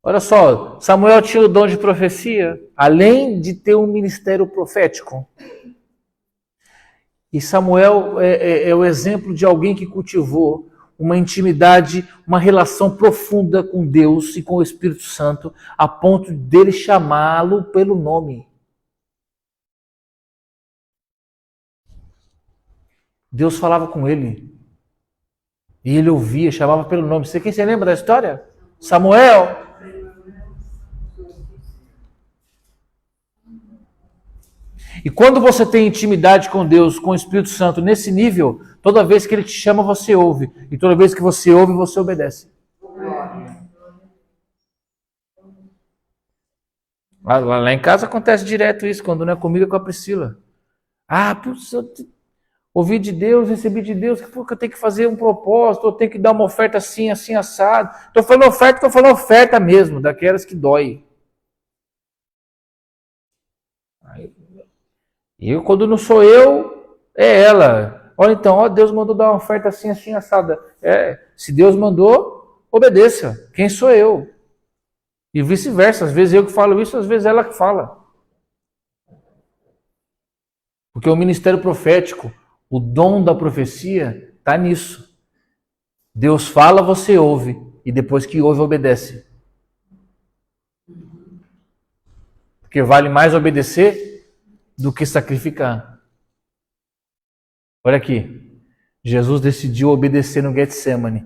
Olha só, Samuel tinha o dom de profecia, além de ter um ministério profético. E Samuel é o exemplo de alguém que cultivou uma intimidade, uma relação profunda com Deus e com o Espírito Santo, a ponto dele chamá-lo pelo nome. Deus falava com ele. E ele ouvia, chamava pelo nome. Você lembra da história? Samuel. E quando você tem intimidade com Deus, com o Espírito Santo, nesse nível, toda vez que Ele te chama, você ouve. E toda vez que você ouve, você obedece. Lá em casa acontece direto isso, quando não é comigo, é com a Priscila. Putz, eu ouvi de Deus, recebi de Deus, que eu tenho que fazer um propósito, eu tenho que dar uma oferta assim, assim, assado. Estou falando oferta mesmo, daquelas que dói. E quando não sou eu, é ela. Olha então, Deus mandou dar uma oferta assim, assim, assada. Se Deus mandou, obedeça. Quem sou eu? E vice-versa. Às vezes eu que falo isso, às vezes ela que fala. Porque o ministério profético, o dom da profecia, está nisso. Deus fala, você ouve. E depois que ouve, obedece. Porque vale mais obedecer do que sacrificar. Olha aqui. Jesus decidiu obedecer no Getsemane.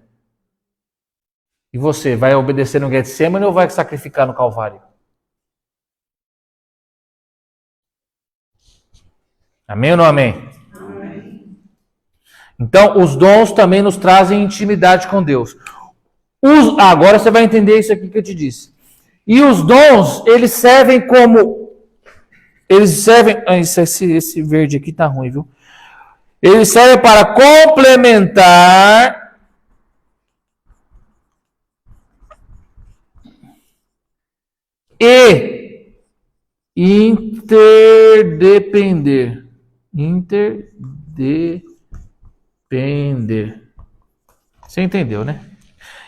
E você, vai obedecer no Getsemane ou vai sacrificar no Calvário? Amém ou não amém? Amém. Então, os dons também nos trazem intimidade com Deus. Agora você vai entender isso aqui que eu te disse. E os dons, eles servem como... Eles servem... Esse verde aqui tá ruim, viu? Eles servem para complementar e interdepender. Interdepender. Você entendeu, né?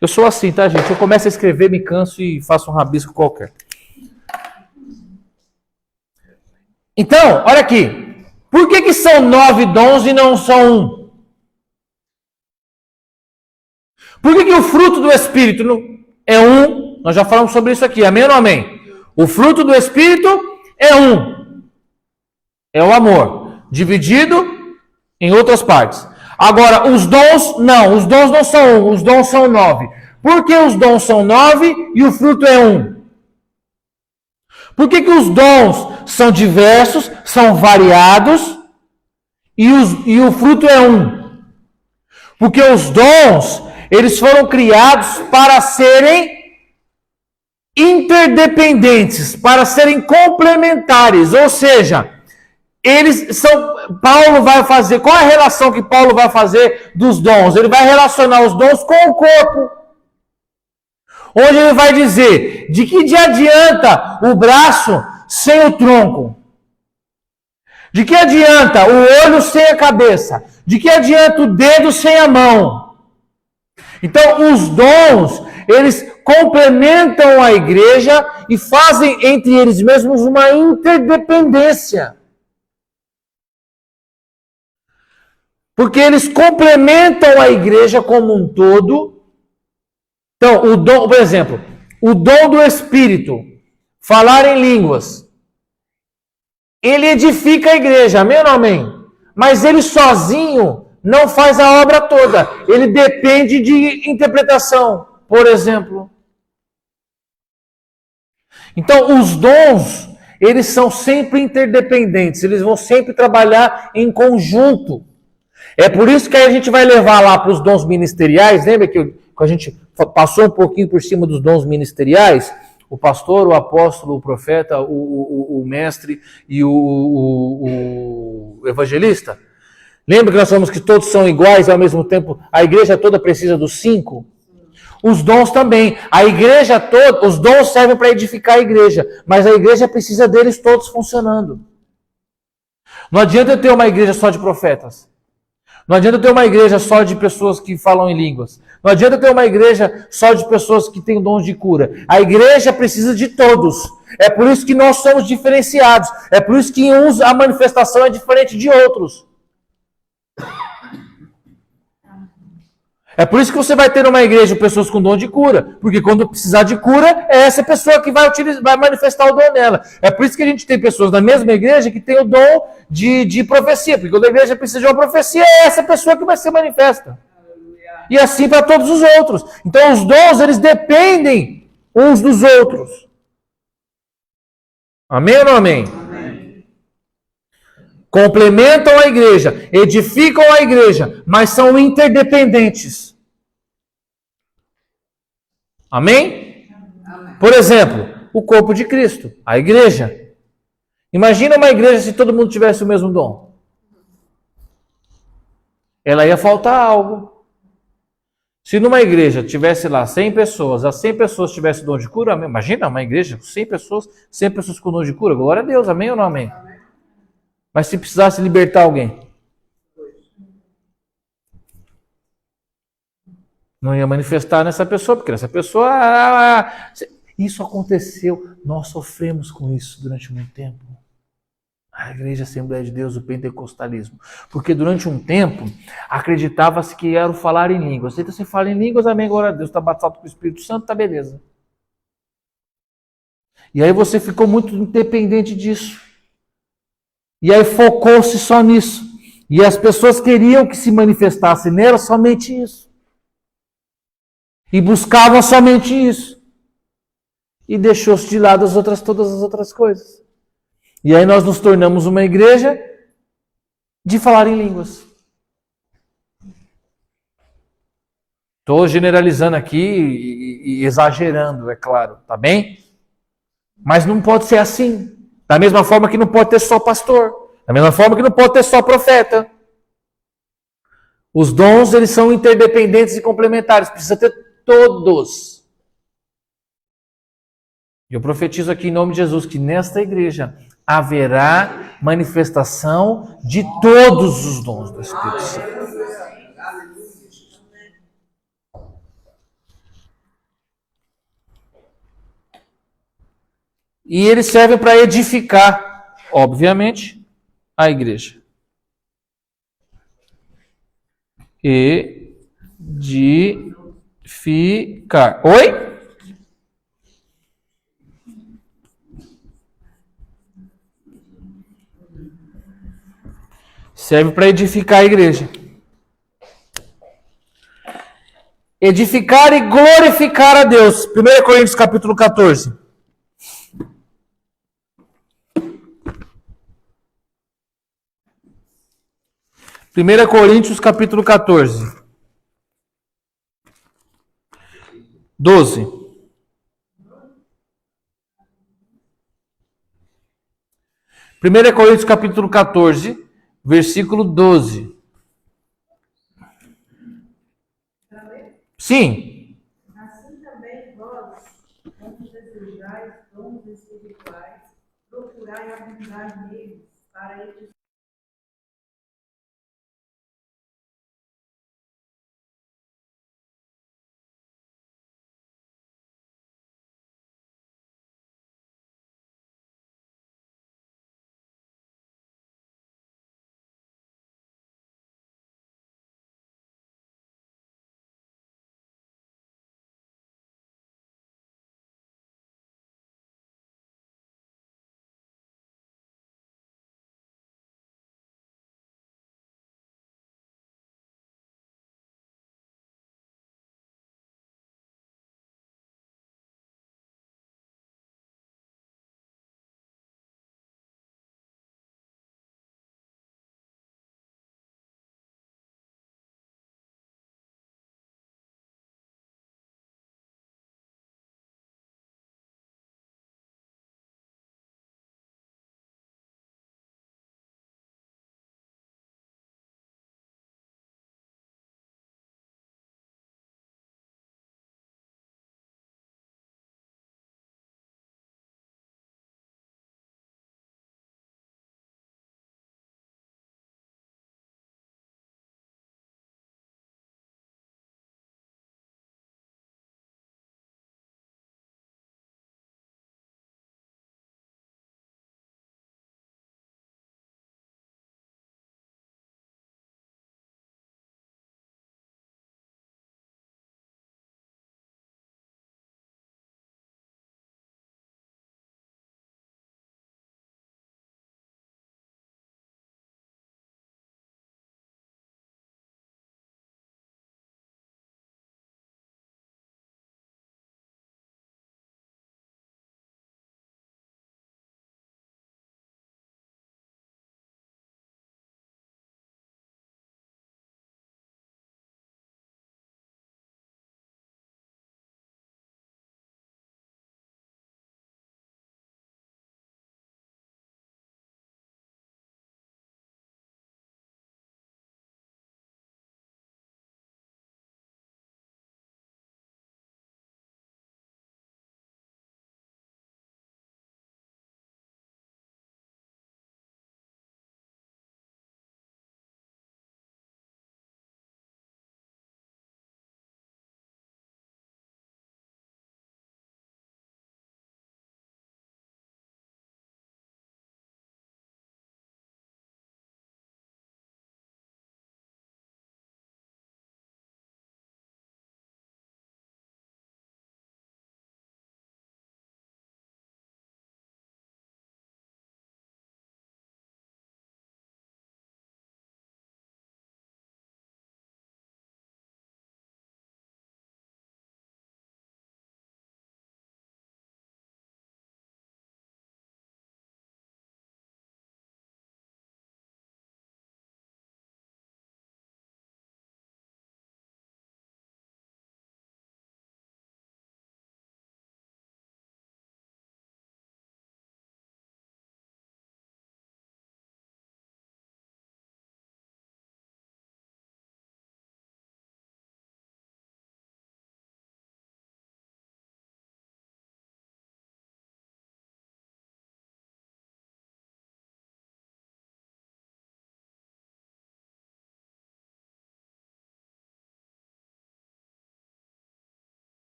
Eu sou assim, tá, gente? Eu começo a escrever, me canso e faço um rabisco qualquer. Então, olha aqui. Por que são 9 dons e não só um? Por que o fruto do Espírito é um? Nós já falamos sobre isso aqui, amém ou não amém? O fruto do Espírito é um. É o amor, dividido em outras partes. Agora, os dons não são um, os dons são 9. Por que os dons são 9 e o fruto é um? Por que os dons são diversos, são variados e o fruto é um? Porque os dons, eles foram criados para serem interdependentes, para serem complementares, ou seja, eles são... Paulo vai fazer... Qual é a relação que Paulo vai fazer dos dons? Ele vai relacionar os dons com o corpo. Onde ele vai dizer, de que adianta o braço sem o tronco? De que adianta o olho sem a cabeça? De que adianta o dedo sem a mão? Então, os dons, eles complementam a igreja e fazem entre eles mesmos uma interdependência. Porque eles complementam a igreja como um todo. Então, o dom, por exemplo, o dom do Espírito, falar em línguas, ele edifica a igreja, amém ou não amém? Mas ele sozinho não faz a obra toda. Ele depende de interpretação, por exemplo. Então, os dons, eles são sempre interdependentes, eles vão sempre trabalhar em conjunto. É por isso que a gente vai levar lá para os dons ministeriais. Lembra que a gente passou um pouquinho por cima dos dons ministeriais? O pastor, o apóstolo, o profeta, o mestre e o evangelista? Lembra que nós falamos que todos são iguais e ao mesmo tempo a igreja toda precisa dos 5? Os dons também. A igreja toda, os dons servem para edificar a igreja, mas a igreja precisa deles todos funcionando. Não adianta eu ter uma igreja só de profetas. Não adianta ter uma igreja só de pessoas que falam em línguas. Não adianta ter uma igreja só de pessoas que têm dons de cura. A igreja precisa de todos. É por isso que nós somos diferenciados. É por isso que em uns a manifestação é diferente de outros. É por isso que você vai ter uma igreja pessoas com dom de cura. Porque quando precisar de cura, é essa pessoa que vai manifestar o dom nela. É por isso que a gente tem pessoas na mesma igreja que tem o dom de profecia. Porque quando a igreja precisa de uma profecia, é essa pessoa que vai ser manifesta. E assim para todos os outros. Então os dons, eles dependem uns dos outros. Amém ou não amém? Amém. Complementam a igreja, edificam a igreja, mas são interdependentes. Amém? Amém. Por exemplo, o corpo de Cristo, a igreja. Imagina uma igreja se todo mundo tivesse o mesmo dom. Ela ia faltar algo. Se numa igreja tivesse lá 100 pessoas, as 100 pessoas tivessem dom de cura, imagina uma igreja com 100 pessoas com dom de cura, glória a Deus, amém ou não amém? Mas se precisasse libertar alguém, não ia manifestar nessa pessoa, porque essa pessoa... Isso aconteceu, nós sofremos com isso durante muito tempo. A Igreja Assembleia de Deus, o pentecostalismo. Porque durante um tempo, acreditava-se que era o falar em línguas. Então você fala em línguas, amém, glória a Deus, está batizado com o Espírito Santo, tá beleza. E aí você ficou muito independente disso. E aí focou-se só nisso. E as pessoas queriam que se manifestasse nela somente isso. E buscavam somente isso. E deixou-se de lado todas as outras coisas. E aí nós nos tornamos uma igreja de falar em línguas. Estou generalizando aqui e exagerando, é claro, tá bem? Mas não pode ser assim. Da mesma forma que não pode ter só pastor. Da mesma forma que não pode ter só profeta. Os dons, eles são interdependentes e complementares. Precisa ter todos. E eu profetizo aqui em nome de Jesus que nesta igreja haverá manifestação de todos os dons do Espírito Santo. E eles servem para edificar, obviamente, a igreja. Edificar. Oi? Serve para edificar a igreja. Edificar e glorificar a Deus. 1 Coríntios capítulo 14. 1 Coríntios capítulo 14. 12. 1 Coríntios capítulo 14, versículo 12. Sim. Assim também vós, quando desejais dons espirituais, procurai abundar neles para edificar